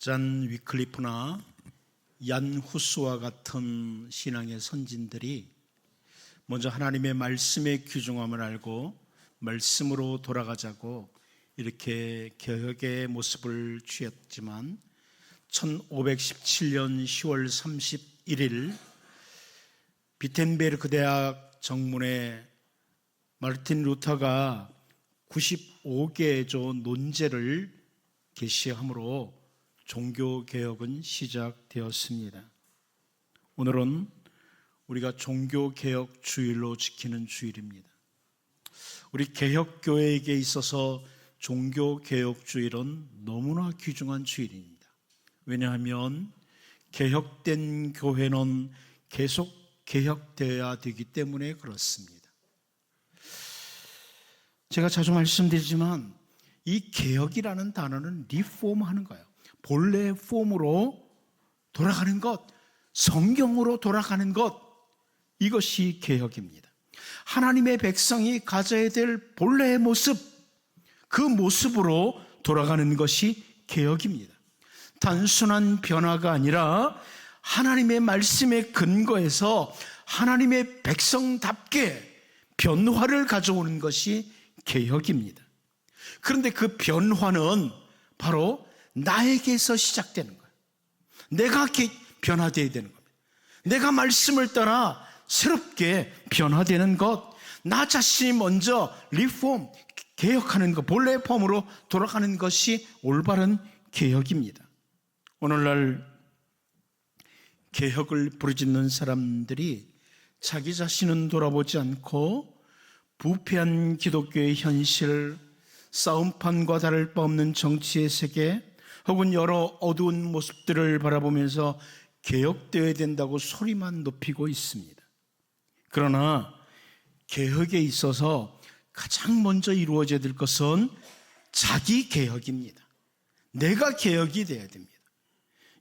잔 위클리프나 얀 후스와 같은 신앙의 선진들이 먼저 하나님의 말씀의 귀중함을 알고 말씀으로 돌아가자고 이렇게 개혁의 모습을 취했지만 1517년 10월 31일 비텐베르크 대학 정문에 마르틴 루터가 95개의 논제를 게시함으로 종교개혁은 시작되었습니다. 오늘은 우리가 종교개혁 주일로 지키는 주일입니다. 우리 개혁교회에게 있어서 종교개혁 주일은 너무나 귀중한 주일입니다. 왜냐하면 개혁된 교회는 계속 개혁되어야 되기 때문에 그렇습니다. 제가 자주 말씀드리지만 이 개혁이라는 단어는 리폼하는 거예요. 본래의 폼으로 돌아가는 것, 성경으로 돌아가는 것, 이것이 개혁입니다. 하나님의 백성이 가져야 될 본래의 모습, 그 모습으로 돌아가는 것이 개혁입니다. 단순한 변화가 아니라 하나님의 말씀에 근거해서 하나님의 백성답게 변화를 가져오는 것이 개혁입니다. 그런데 그 변화는 바로 나에게서 시작되는 거예요. 내가 변화되어야 되는 겁니다. 내가 말씀을 따라 새롭게 변화되는 것, 나 자신이 먼저 리폼, 개혁하는 것, 본래의 폼으로 돌아가는 것이 올바른 개혁입니다. 오늘날 개혁을 부르짖는 사람들이 자기 자신은 돌아보지 않고 부패한 기독교의 현실, 싸움판과 다를 바 없는 정치의 세계, 혹은 여러 어두운 모습들을 바라보면서 개혁되어야 된다고 소리만 높이고 있습니다. 그러나 개혁에 있어서 가장 먼저 이루어져야 될 것은 자기 개혁입니다. 내가 개혁이 되어야 됩니다.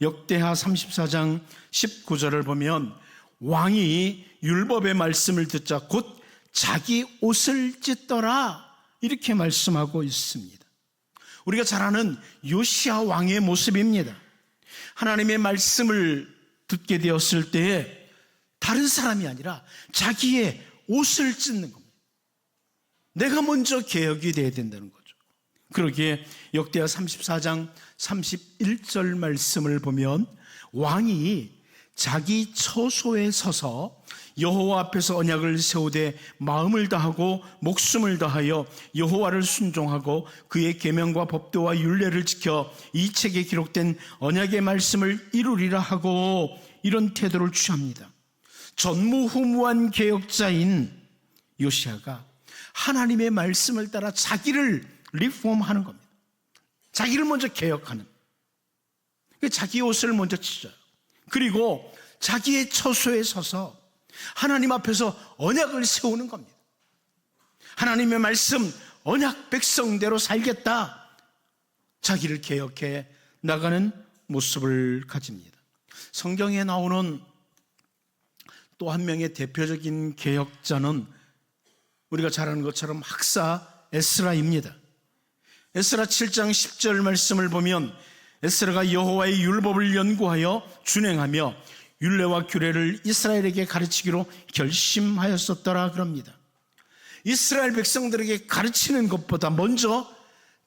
역대하 34장 19절을 보면 왕이 율법의 말씀을 듣자 곧 자기 옷을 찢더라 이렇게 말씀하고 있습니다. 우리가 잘 아는 요시야 왕의 모습입니다. 하나님의 말씀을 듣게 되었을 때에 다른 사람이 아니라 자기의 옷을 찢는 겁니다. 내가 먼저 개혁이 되어야 된다는 거죠. 그러기에 역대하 34장 31절 말씀을 보면 왕이 자기 처소에 서서 여호와 앞에서 언약을 세우되 마음을 다하고 목숨을 다하여 여호와를 순종하고 그의 계명과 법도와 율례를 지켜 이 책에 기록된 언약의 말씀을 이루리라 하고 이런 태도를 취합니다. 전무후무한 개혁자인 요시야가 하나님의 말씀을 따라 자기를 리폼하는 겁니다. 자기를 먼저 개혁하는, 자기 옷을 먼저 찢어요. 그리고 자기의 처소에 서서 하나님 앞에서 언약을 세우는 겁니다. 하나님의 말씀, 언약 백성대로 살겠다. 자기를 개혁해 나가는 모습을 가집니다. 성경에 나오는 또 한 명의 대표적인 개혁자는 우리가 잘 아는 것처럼 학사 에스라입니다. 에스라 7장 10절 말씀을 보면 에스라가 여호와의 율법을 연구하여 준행하며 율례와 규례를 이스라엘에게 가르치기로 결심하였었더라 그럽니다. 이스라엘 백성들에게 가르치는 것보다 먼저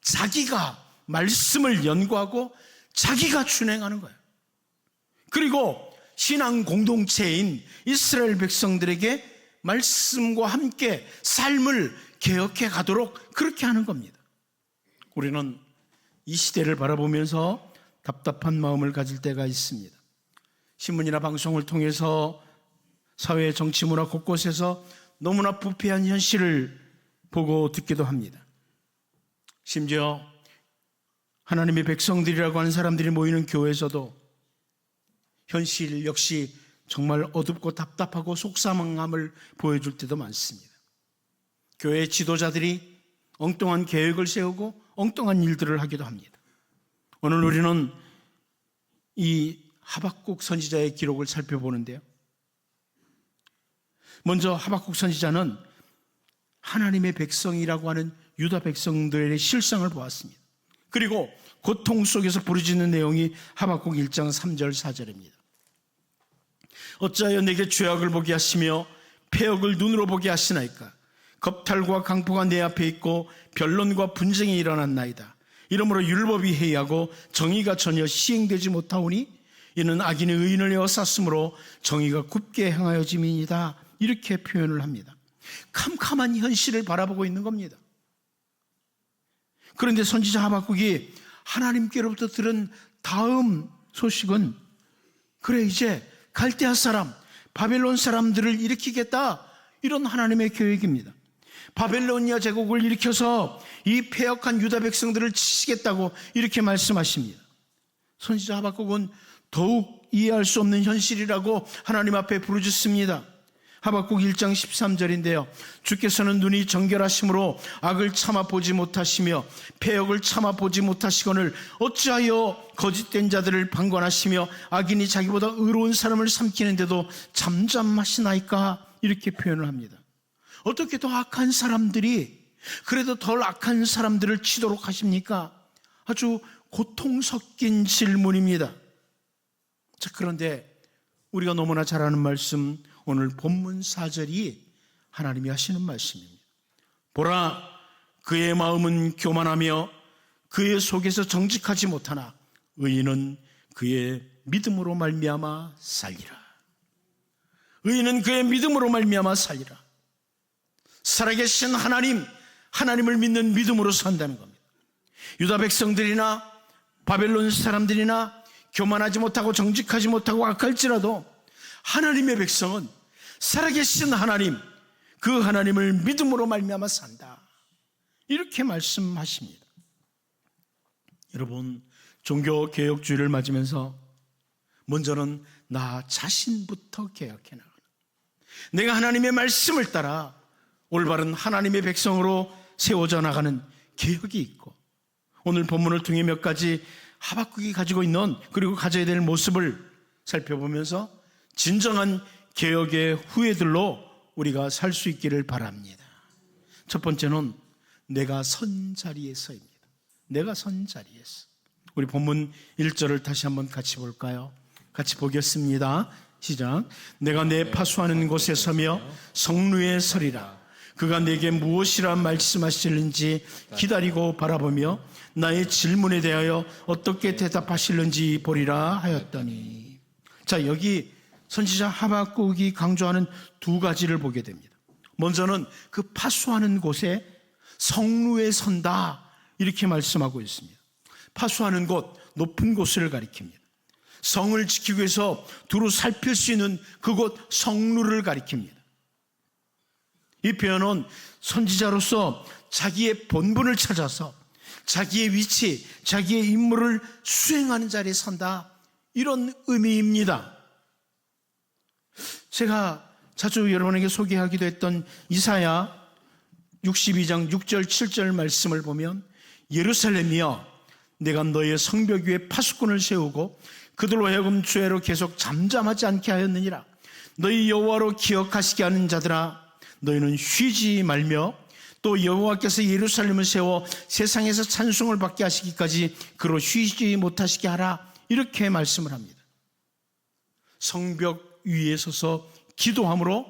자기가 말씀을 연구하고 자기가 준행하는 거예요. 그리고 신앙 공동체인 이스라엘 백성들에게 말씀과 함께 삶을 개혁해 가도록 그렇게 하는 겁니다. 우리는 이 시대를 바라보면서 답답한 마음을 가질 때가 있습니다. 신문이나 방송을 통해서 사회, 정치, 문화 곳곳에서 너무나 부패한 현실을 보고 듣기도 합니다. 심지어 하나님의 백성들이라고 하는 사람들이 모이는 교회에서도 현실 역시 정말 어둡고 답답하고 속상함을 보여줄 때도 많습니다. 교회 지도자들이 엉뚱한 계획을 세우고 엉뚱한 일들을 하기도 합니다. 오늘 우리는 이 하박국 선지자의 기록을 살펴보는데요. 먼저 하박국 선지자는 하나님의 백성이라고 하는 유다 백성들의 실상을 보았습니다. 그리고 고통 속에서 부르짖는 내용이 하박국 1장 3절 4절입니다. 어찌하여 내게 죄악을 보게 하시며 패역을 눈으로 보게 하시나이까. 겁탈과 강포가 내 앞에 있고 변론과 분쟁이 일어났나이다. 이러므로 율법이 해이하고 정의가 전혀 시행되지 못하오니 이는 악인의 의인을 에워쌌으므로 정의가 굽게 행하여짐이니이다. 이렇게 표현을 합니다. 캄캄한 현실을 바라보고 있는 겁니다. 그런데 선지자 하박국이 하나님께로부터 들은 다음 소식은, 그래 이제 갈대아 사람, 바벨론 사람들을 일으키겠다, 이런 하나님의 계획입니다. 바벨로니아 제국을 일으켜서 이 패역한 유다 백성들을 치시겠다고 이렇게 말씀하십니다. 선지자 하박국은 더욱 이해할 수 없는 현실이라고 하나님 앞에 부르짖습니다. 하박국 1장 13절인데요. 주께서는 눈이 정결하심으로 악을 참아보지 못하시며 패역을 참아보지 못하시거늘 어찌하여 거짓된 자들을 방관하시며 악인이 자기보다 의로운 사람을 삼키는데도 잠잠하시나이까, 이렇게 표현을 합니다. 어떻게 더 악한 사람들이 그래도 덜 악한 사람들을 치도록 하십니까? 아주 고통 섞인 질문입니다. 자, 그런데 우리가 너무나 잘 아는 말씀, 오늘 본문 4절이 하나님이 하시는 말씀입니다. 보라, 그의 마음은 교만하며 그의 속에서 정직하지 못하나 의인은 그의 믿음으로 말미암아 살리라. 의인은 그의 믿음으로 말미암아 살리라. 살아계신 하나님을 믿는 믿음으로 산다는 겁니다. 유다 백성들이나 바벨론 사람들이나 교만하지 못하고 정직하지 못하고 악할지라도 하나님의 백성은 살아계신 하나님, 그 하나님을 믿음으로 말미암아 산다, 이렇게 말씀하십니다. 여러분, 종교개혁주의를 맞으면서 먼저는 나 자신부터 개혁해 나가는, 내가 하나님의 말씀을 따라 올바른 하나님의 백성으로 세워져 나가는 개혁이 있고, 오늘 본문을 통해 몇 가지 하박국이 가지고 있는, 그리고 가져야 될 모습을 살펴보면서 진정한 개혁의 후예들로 우리가 살 수 있기를 바랍니다. 첫 번째는 내가 선 자리에서입니다. 내가 선 자리에서. 우리 본문 1절을 다시 한번 같이 볼까요? 같이 보겠습니다. 시작. 내가 내 파수하는 곳에 서며 성루에 서리라. 그가 내게 무엇이라 말씀하실는지 기다리고 바라보며 나의 질문에 대하여 어떻게 대답하실는지 보리라 하였더니. 자, 여기 선지자 하박국이 강조하는 두 가지를 보게 됩니다. 먼저는 그 파수하는 곳에 성루에 선다, 이렇게 말씀하고 있습니다. 파수하는 곳, 높은 곳을 가리킵니다. 성을 지키기 위해서 두루 살필 수 있는 그곳 성루를 가리킵니다. 이 표현은 선지자로서 자기의 본분을 찾아서 자기의 위치, 자기의 임무를 수행하는 자리에 선다, 이런 의미입니다. 제가 자주 여러분에게 소개하기도 했던 이사야 62장 6절 7절 말씀을 보면, 예루살렘이여 내가 너의 성벽 위에 파수꾼을 세우고 그들로 하여금 죄로 계속 잠잠하지 않게 하였느니라. 너희 여호와로 기억하시게 하는 자들아, 너희는 쉬지 말며 또 여호와께서 예루살렘을 세워 세상에서 찬송을 받게 하시기까지 그로 쉬지 못하시게 하라, 이렇게 말씀을 합니다. 성벽 위에 서서 기도함으로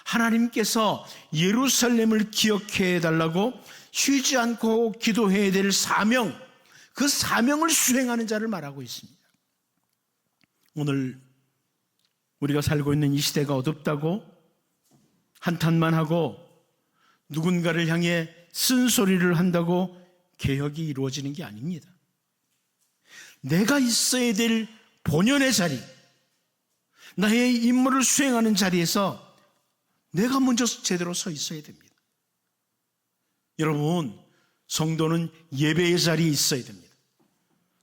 하나님께서 예루살렘을 기억해 달라고 쉬지 않고 기도해야 될 사명, 그 사명을 수행하는 자를 말하고 있습니다. 오늘 우리가 살고 있는 이 시대가 어둡다고 한탄만 하고 누군가를 향해 쓴소리를 한다고 개혁이 이루어지는 게 아닙니다. 내가 있어야 될 본연의 자리, 나의 임무를 수행하는 자리에서 내가 먼저 제대로 서 있어야 됩니다. 여러분, 성도는 예배의 자리에 있어야 됩니다.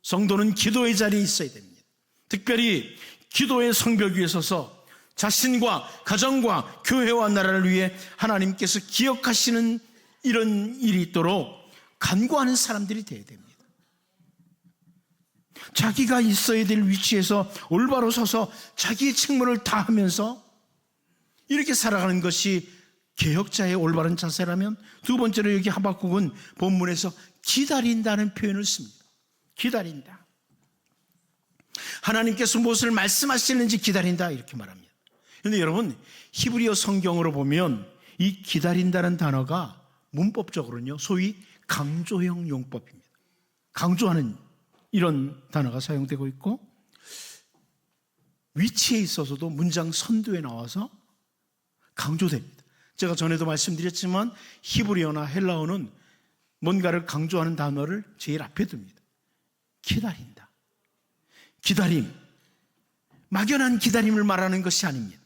성도는 기도의 자리에 있어야 됩니다. 특별히 기도의 성벽 위에 서서 자신과 가정과 교회와 나라를 위해 하나님께서 기억하시는 이런 일이 있도록 간구하는 사람들이 되어야 됩니다. 자기가 있어야 될 위치에서 올바로 서서 자기의 책무를 다하면서 이렇게 살아가는 것이 개혁자의 올바른 자세라면, 두 번째로 여기 하박국은 본문에서 기다린다는 표현을 씁니다. 기다린다. 하나님께서 무엇을 말씀하시는지 기다린다, 이렇게 말합니다. 그런데 여러분, 히브리어 성경으로 보면 이 기다린다는 단어가 문법적으로는요, 소위 강조형 용법입니다. 강조하는 이런 단어가 사용되고 있고, 위치에 있어서도 문장 선두에 나와서 강조됩니다. 제가 전에도 말씀드렸지만 히브리어나 헬라어는 뭔가를 강조하는 단어를 제일 앞에 둡니다. 기다린다. 기다림. 막연한 기다림을 말하는 것이 아닙니다.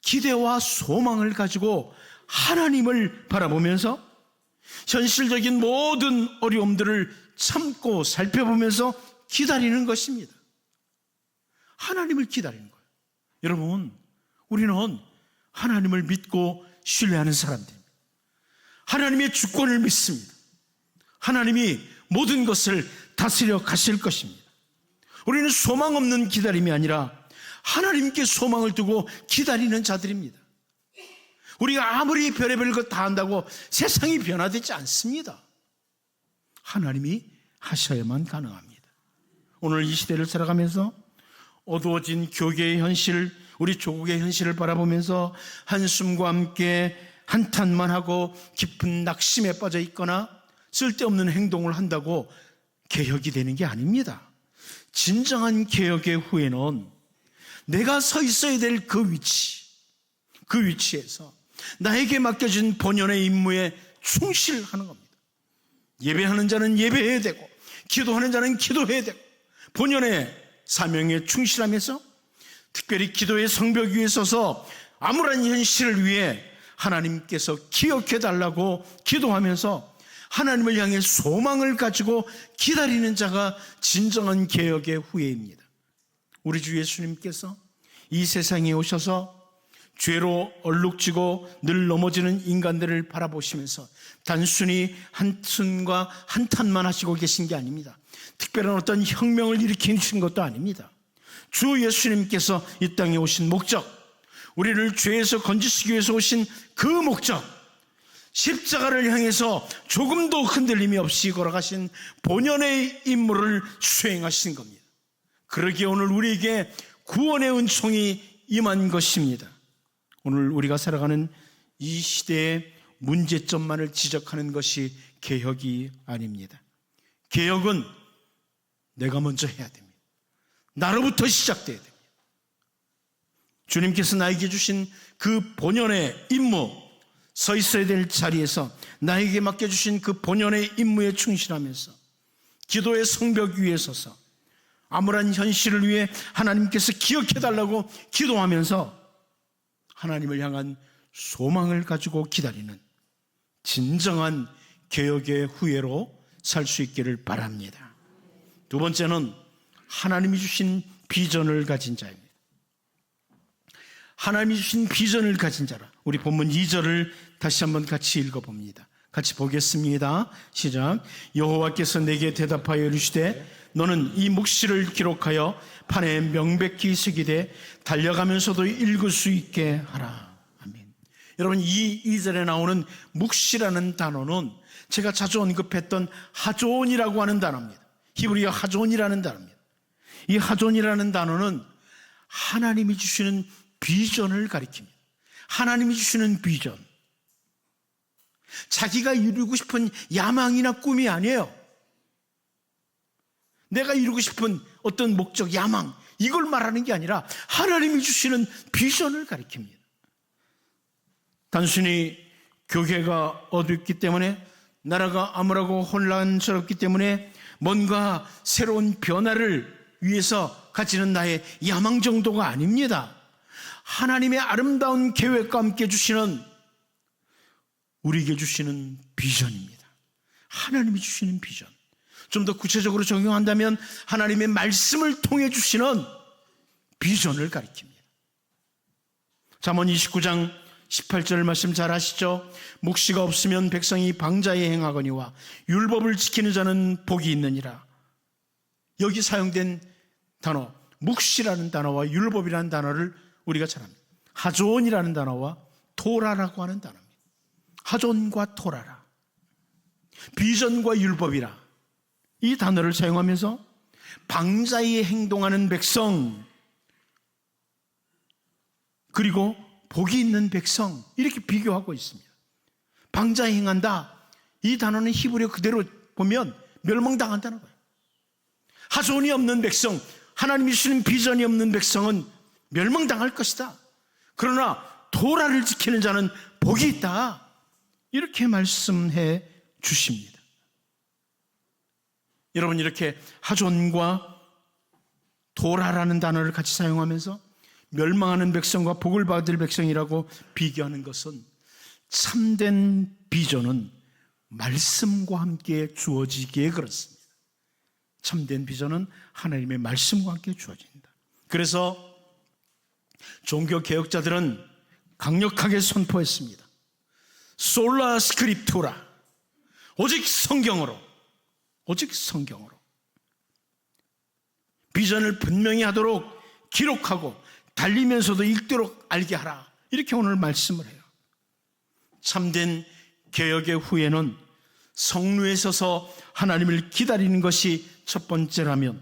기대와 소망을 가지고 하나님을 바라보면서 현실적인 모든 어려움들을 참고 살펴보면서 기다리는 것입니다. 하나님을 기다리는 거예요. 여러분, 우리는 하나님을 믿고 신뢰하는 사람들입니다. 하나님의 주권을 믿습니다. 하나님이 모든 것을 다스려 가실 것입니다. 우리는 소망 없는 기다림이 아니라 하나님께 소망을 두고 기다리는 자들입니다. 우리가 아무리 별의별 것 다 한다고 세상이 변화되지 않습니다. 하나님이 하셔야만 가능합니다. 오늘 이 시대를 살아가면서 어두워진 교계의 현실, 우리 조국의 현실을 바라보면서 한숨과 함께 한탄만 하고 깊은 낙심에 빠져 있거나 쓸데없는 행동을 한다고 개혁이 되는 게 아닙니다. 진정한 개혁의 후에는 내가 서 있어야 될 그 위치에서 나에게 맡겨진 본연의 임무에 충실하는 겁니다. 예배하는 자는 예배해야 되고, 기도하는 자는 기도해야 되고, 본연의 사명에 충실하면서 특별히 기도의 성벽 위에 서서 암울한 현실을 위해 하나님께서 기억해달라고 기도하면서 하나님을 향해 소망을 가지고 기다리는 자가 진정한 개혁의 후예입니다. 우리 주 예수님께서 이 세상에 오셔서 죄로 얼룩지고 늘 넘어지는 인간들을 바라보시면서 단순히 한숨과 한탄만 하시고 계신 게 아닙니다. 특별한 어떤 혁명을 일으키신 것도 아닙니다. 주 예수님께서 이 땅에 오신 목적, 우리를 죄에서 건지시기 위해서 오신 그 목적, 십자가를 향해서 조금도 흔들림이 없이 걸어가신 본연의 임무를 수행하신 겁니다. 그러기에 오늘 우리에게 구원의 은총이 임한 것입니다. 오늘 우리가 살아가는 이 시대의 문제점만을 지적하는 것이 개혁이 아닙니다. 개혁은 내가 먼저 해야 됩니다. 나로부터 시작돼야 됩니다. 주님께서 나에게 주신 그 본연의 임무, 서 있어야 될 자리에서 나에게 맡겨주신 그 본연의 임무에 충실하면서 기도의 성벽 위에 서서 암울한 현실을 위해 하나님께서 기억해달라고 기도하면서 하나님을 향한 소망을 가지고 기다리는 진정한 개혁의 후예로 살 수 있기를 바랍니다. 두 번째는 하나님이 주신 비전을 가진 자입니다. 하나님이 주신 비전을 가진 자라. 우리 본문 2절을 다시 한번 같이 읽어봅니다. 같이 보겠습니다. 시작. 여호와께서 내게 대답하여 이르시되 너는 이 묵시를 기록하여 판에 명백히 새기되 달려가면서도 읽을 수 있게 하라. 아멘. 여러분, 이 2절에 나오는 묵시라는 단어는 제가 자주 언급했던 하존이라고 하는 단어입니다. 히브리어 하존이라는 단어입니다. 이 하존이라는 단어는 하나님이 주시는 비전을 가리킵니다. 하나님이 주시는 비전. 자기가 이루고 싶은 야망이나 꿈이 아니에요. 내가 이루고 싶은 어떤 목적, 야망, 이걸 말하는 게 아니라 하나님이 주시는 비전을 가리킵니다. 단순히 교계가 어둡기 때문에, 나라가 암울하고 혼란스럽기 때문에 뭔가 새로운 변화를 위해서 가지는 나의 야망 정도가 아닙니다. 하나님의 아름다운 계획과 함께 주시는, 우리에게 주시는 비전입니다. 하나님이 주시는 비전. 좀 더 구체적으로 적용한다면 하나님의 말씀을 통해 주시는 비전을 가리킵니다. 잠언 29장 18절 말씀 잘 아시죠? 묵시가 없으면 백성이 방자에 행하거니와 율법을 지키는 자는 복이 있느니라. 여기 사용된 단어, 묵시라는 단어와 율법이라는 단어를 우리가 잘 압니다. 하존이라는 단어와 토라라고 하는 단어입니다. 하존과 토라라. 비전과 율법이라. 이 단어를 사용하면서 방자히 행동하는 백성, 그리고 복이 있는 백성, 이렇게 비교하고 있습니다. 방자히 행한다, 이 단어는 히브리어 그대로 보면 멸망당한다는 거예요. 하소연이 없는 백성, 하나님이 주시는 비전이 없는 백성은 멸망당할 것이다. 그러나 도라를 지키는 자는 복이 있다, 이렇게 말씀해 주십니다. 여러분, 이렇게 하존과 도라라는 단어를 같이 사용하면서 멸망하는 백성과 복을 받을 백성이라고 비교하는 것은, 참된 비전은 말씀과 함께 주어지기에 그렇습니다. 참된 비전은 하나님의 말씀과 함께 주어진다. 그래서 종교 개혁자들은 강력하게 선포했습니다. 솔라 스크립투라, 오직 성경으로, 오직 성경으로 비전을 분명히 하도록 기록하고 달리면서도 읽도록 알게 하라, 이렇게 오늘 말씀을 해요. 참된 개혁의 후에는 성루에 서서 하나님을 기다리는 것이 첫 번째라면,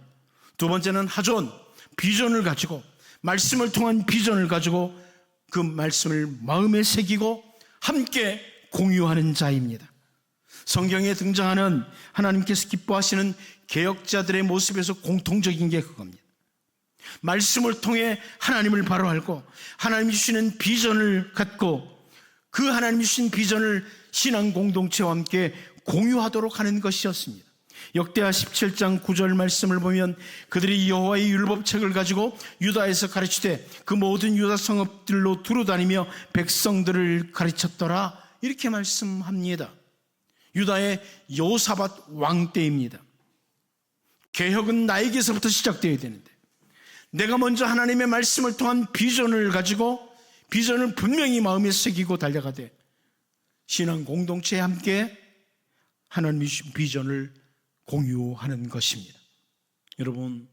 두 번째는 하존, 비전을 가지고, 말씀을 통한 비전을 가지고 그 말씀을 마음에 새기고 함께 공유하는 자입니다. 성경에 등장하는 하나님께서 기뻐하시는 개혁자들의 모습에서 공통적인 게 그겁니다. 말씀을 통해 하나님을 바로 알고 하나님이 주시는 비전을 갖고 그 하나님이 주신 비전을 신앙 공동체와 함께 공유하도록 하는 것이었습니다. 역대하 17장 9절 말씀을 보면, 그들이 여호와의 율법책을 가지고 유다에서 가르치되 그 모든 유다 성읍들로 두루다니며 백성들을 가르쳤더라, 이렇게 말씀합니다. 유다의 여호사밧 왕 때입니다. 개혁은 나에게서부터 시작되어야 되는데, 내가 먼저 하나님의 말씀을 통한 비전을 가지고 비전을 분명히 마음에 새기고 달려가되 신앙 공동체에 함께 하나님이 주신 비전을 공유하는 것입니다. 여러분,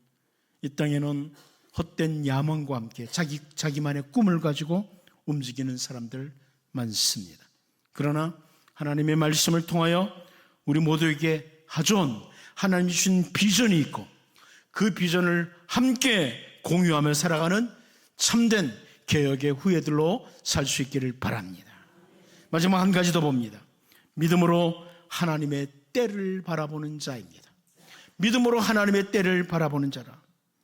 이 땅에는 헛된 야망과 함께 자기만의 꿈을 가지고 움직이는 사람들 많습니다. 그러나 하나님의 말씀을 통하여 우리 모두에게 하존, 하나님이 주신 비전이 있고 그 비전을 함께 공유하며 살아가는 참된 개혁의 후예들로 살 수 있기를 바랍니다. 마지막 한 가지 더 봅니다. 믿음으로 하나님의 때를 바라보는 자입니다. 믿음으로 하나님의 때를 바라보는 자라.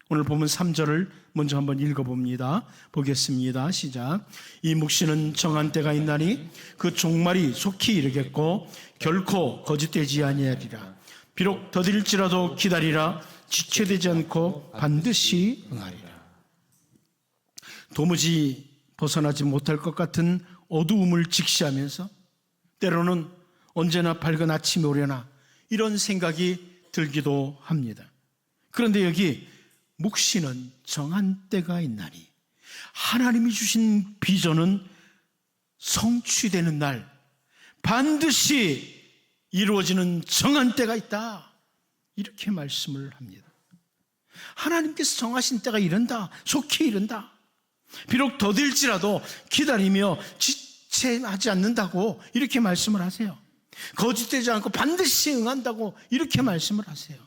오늘 보면 3절을 먼저 한번 읽어봅니다. 보겠습니다. 시작. 이 묵시는 정한 때가 있나니 그 종말이 속히 이르겠고 결코 거짓되지 아니하리라. 비록 더딜지라도 기다리라. 지체되지 않고 반드시 응하리라. 도무지 벗어나지 못할 것 같은 어두움을 직시하면서 때로는 언제나 밝은 아침이 오려나 이런 생각이 들기도 합니다. 그런데 여기 묵시는 정한 때가 있나니, 하나님이 주신 비전은 성취되는 날 반드시 이루어지는 정한 때가 있다, 이렇게 말씀을 합니다. 하나님께서 정하신 때가 이른다, 속히 이른다. 비록 더딜지라도 기다리며 지체하지 않는다고 이렇게 말씀을 하세요. 거짓되지 않고 반드시 응한다고 이렇게 말씀을 하세요.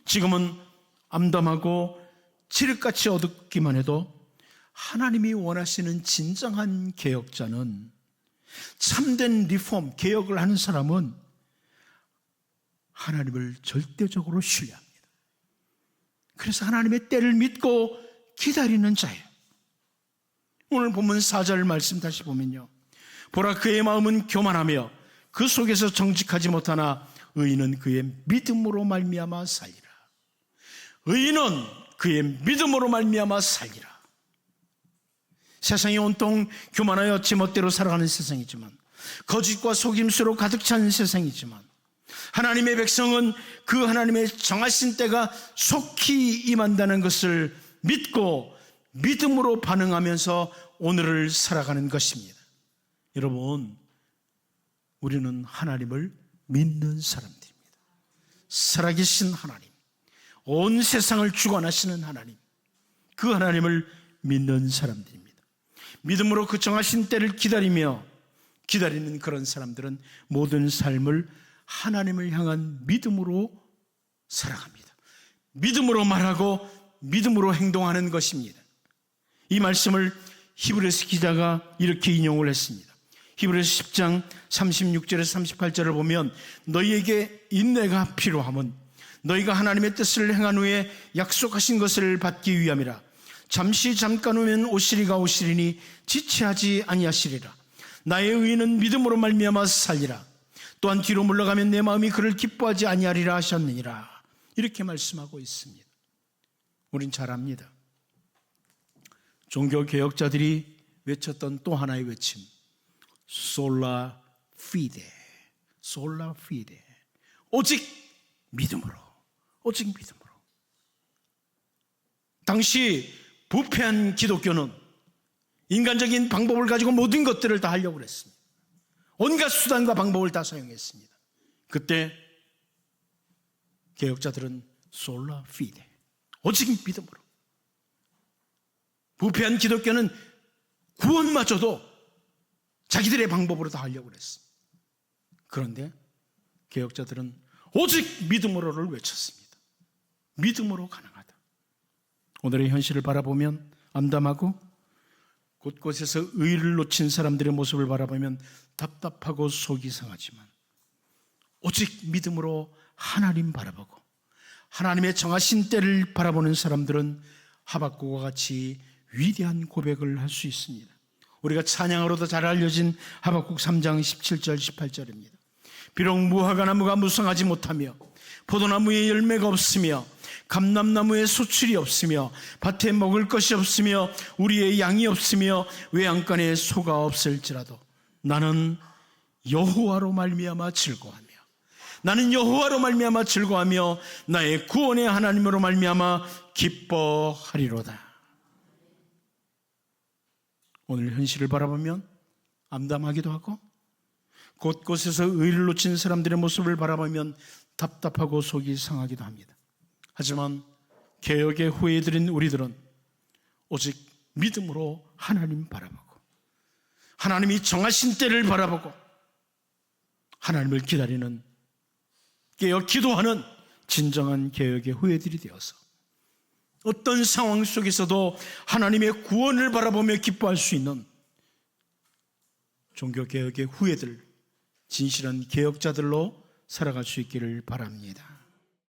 지금은 암담하고 칠흑같이 어둡기만 해도 하나님이 원하시는 진정한 개혁자는, 참된 리폼, 개혁을 하는 사람은 하나님을 절대적으로 신뢰합니다. 그래서 하나님의 때를 믿고 기다리는 자예요. 오늘 본문 4절 말씀 다시 보면요, 보라 그의 마음은 교만하며 그 속에서 정직하지 못하나 의인은 그의 믿음으로 말미암아 살리라. 의인은 그의 믿음으로 말미암아 살리라. 세상이 온통 교만하여 제멋대로 살아가는 세상이지만, 거짓과 속임수로 가득 찬 세상이지만, 하나님의 백성은 그 하나님의 정하신 때가 속히 임한다는 것을 믿고 믿음으로 반응하면서 오늘을 살아가는 것입니다. 여러분, 우리는 하나님을 믿는 사람들입니다. 살아계신 하나님, 온 세상을 주관하시는 하나님, 그 하나님을 믿는 사람들입니다. 믿음으로 그 정하신 때를 기다리며 기다리는 그런 사람들은 모든 삶을 하나님을 향한 믿음으로 살아갑니다. 믿음으로 말하고 믿음으로 행동하는 것입니다. 이 말씀을 히브리서 기자가 이렇게 인용을 했습니다. 히브리서 10장 36절에서 38절을 보면 너희에게 인내가 필요함은 너희가 하나님의 뜻을 행한 후에 약속하신 것을 받기 위함이라. 잠시 잠깐 후면 오시리가 오시리니 지체하지 아니하시리라. 나의 의인은 믿음으로 말미암아 살리라. 또한 뒤로 물러가면 내 마음이 그를 기뻐하지 아니하리라 하셨느니라. 이렇게 말씀하고 있습니다. 우린 잘 압니다. 종교개혁자들이 외쳤던 또 하나의 외침, 솔라 피데, 솔라 피데, 오직 믿음으로, 오직 믿음으로. 당시 부패한 기독교는 인간적인 방법을 가지고 모든 것들을 다 하려고 했습니다. 온갖 수단과 방법을 다 사용했습니다. 그때 개혁자들은 솔라 피데, 오직 믿음으로. 부패한 기독교는 구원마저도 자기들의 방법으로 다 하려고 했습니다. 그런데 개혁자들은 오직 믿음으로를 외쳤습니다. 믿음으로 가능하다. 오늘의 현실을 바라보면 암담하고 곳곳에서 의의를 놓친 사람들의 모습을 바라보면 답답하고 속이 상하지만 오직 믿음으로 하나님 바라보고 하나님의 정하신 때를 바라보는 사람들은 하박국과 같이 위대한 고백을 할 수 있습니다. 우리가 찬양으로도 잘 알려진 하박국 3장 17절 18절입니다. 비록 무화과 나무가 무성하지 못하며 포도나무에 열매가 없으며 감람나무에 소출이 없으며 밭에 먹을 것이 없으며 우리의 양이 없으며 외양간에 소가 없을지라도 나는 여호와로 말미암아 즐거워하며 나는 여호와로 말미암아 즐거워하며 나의 구원의 하나님으로 말미암아 기뻐하리로다. 오늘 현실을 바라보면 암담하기도 하고 곳곳에서 의를 놓친 사람들의 모습을 바라보면 답답하고 속이 상하기도 합니다. 하지만 개혁의 후예들인 우리들은 오직 믿음으로 하나님 바라보고 하나님이 정하신 때를 바라보고 하나님을 기다리는 깨어 기도하는 진정한 개혁의 후예들이 되어서 어떤 상황 속에서도 하나님의 구원을 바라보며 기뻐할 수 있는 종교개혁의 후예들, 진실한 개혁자들로 살아갈 수 있기를 바랍니다.